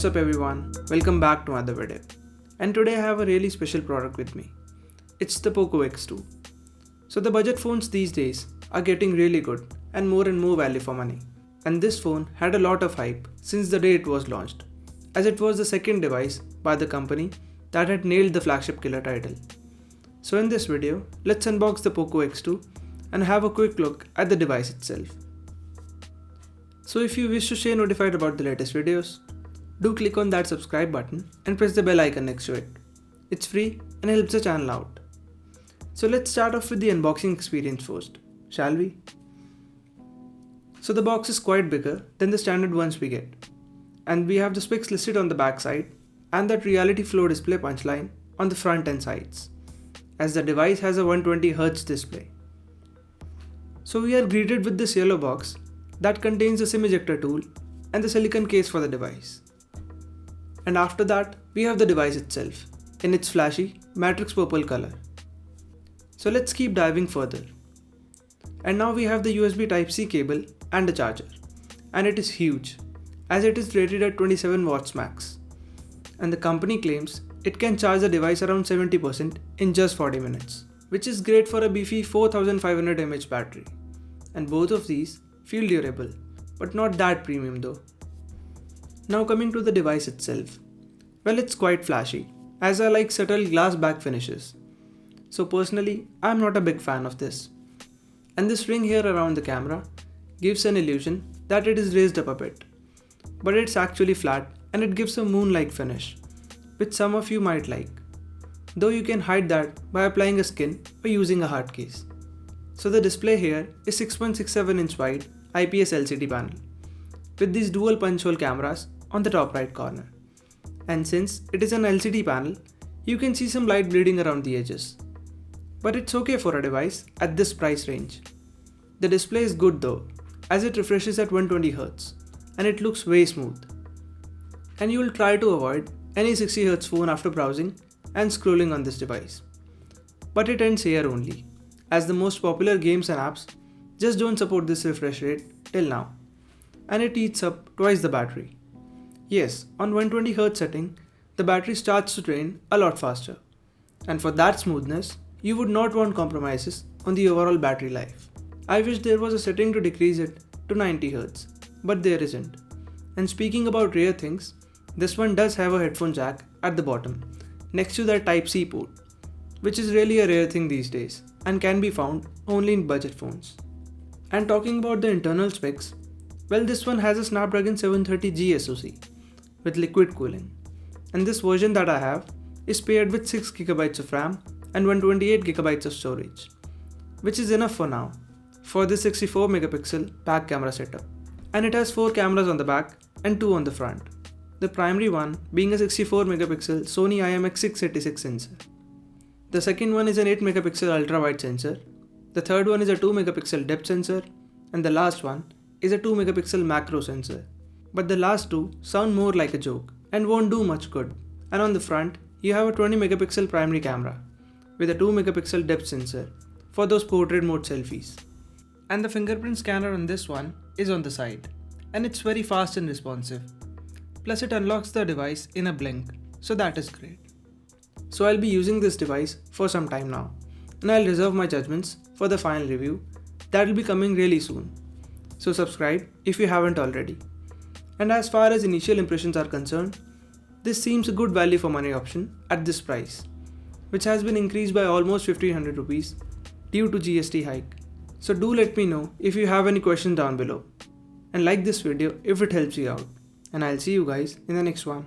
What's up everyone, welcome back to another video. And today I have a really special product with me. It's the Poco X2. So the budget phones these days are getting really good and more value for money. And this phone had a lot of hype since the day it was launched, as it was the second device by the company that had nailed the flagship killer title. So in this video, let's unbox the Poco X2 and have a quick look at the device itself. So if you wish to stay notified about the latest videos, do click on that subscribe button and press the bell icon next to it. It's free and helps the channel out. So let's start off with the unboxing experience first, shall we? So the box is quite bigger than the standard ones we get. And we have the specs listed on the back side and that reality flow display punchline on the front and sides, as the device has a 120Hz display. So we are greeted with this yellow box that contains the SIM ejector tool and the silicone case for the device. And after that, we have the device itself in its flashy matrix purple color. So let's keep diving further. And now we have the USB Type-C cable and a charger. And it is huge, as it is rated at 27 watts max. And the company claims it can charge the device around 70% in just 40 minutes, which is great for a beefy 4500 mAh battery. And both of these feel durable, but not that premium though. Now coming to the device itself. Well, it's quite flashy, as I like subtle glass back finishes. So personally, I'm not a big fan of this. And this ring here around the camera gives an illusion that it is raised up a bit. But it's actually flat and it gives a moon-like finish, which some of you might like. Though you can hide that by applying a skin or using a hard case. So the display here is 6.67 inch wide IPS LCD panel with these dual punch hole cameras on the top right corner. And since it is an LCD panel, you can see some light bleeding around the edges. But it's okay for a device at this price range. The display is good though, as it refreshes at 120Hz and it looks way smooth. And you will try to avoid any 60Hz phone after browsing and scrolling on this device. But it ends here only, as the most popular games and apps just don't support this refresh rate till now. And it eats up twice the battery. Yes, on 120Hz setting, the battery starts to drain a lot faster. And for that smoothness, you would not want compromises on the overall battery life. I wish there was a setting to decrease it to 90Hz, but there isn't. And speaking about rare things, this one does have a headphone jack at the bottom, next to that Type-C port, which is really a rare thing these days and can be found only in budget phones. And talking about the internal specs, well, this one has a Snapdragon 730G SoC with liquid cooling. And this version that I have is paired with 6GB of RAM and 128GB of storage, which is enough for now for this 64MP back camera setup. And it has 4 cameras on the back and 2 on the front. The primary one being a 64MP Sony IMX686 sensor. The second one is an 8MP ultra-wide sensor. The third one is a 2MP depth sensor. And the last one is a 2MP macro sensor. But the last two sound more like a joke and won't do much good. And on the front, you have a 20MP primary camera with a 2MP depth sensor for those portrait mode selfies. And the fingerprint scanner on this one is on the side. And it's very fast and responsive. Plus it unlocks the device in a blink, so that is great. So I'll be using this device for some time now, and I'll reserve my judgments for the final review that will be coming really soon. So subscribe if you haven't already. And as far as initial impressions are concerned, this seems a good value for money option at this price, which has been increased by almost 1500 rupees due to GST hike. So do let me know if you have any questions down below, and like this video if it helps you out. And I'll see you guys in the next one.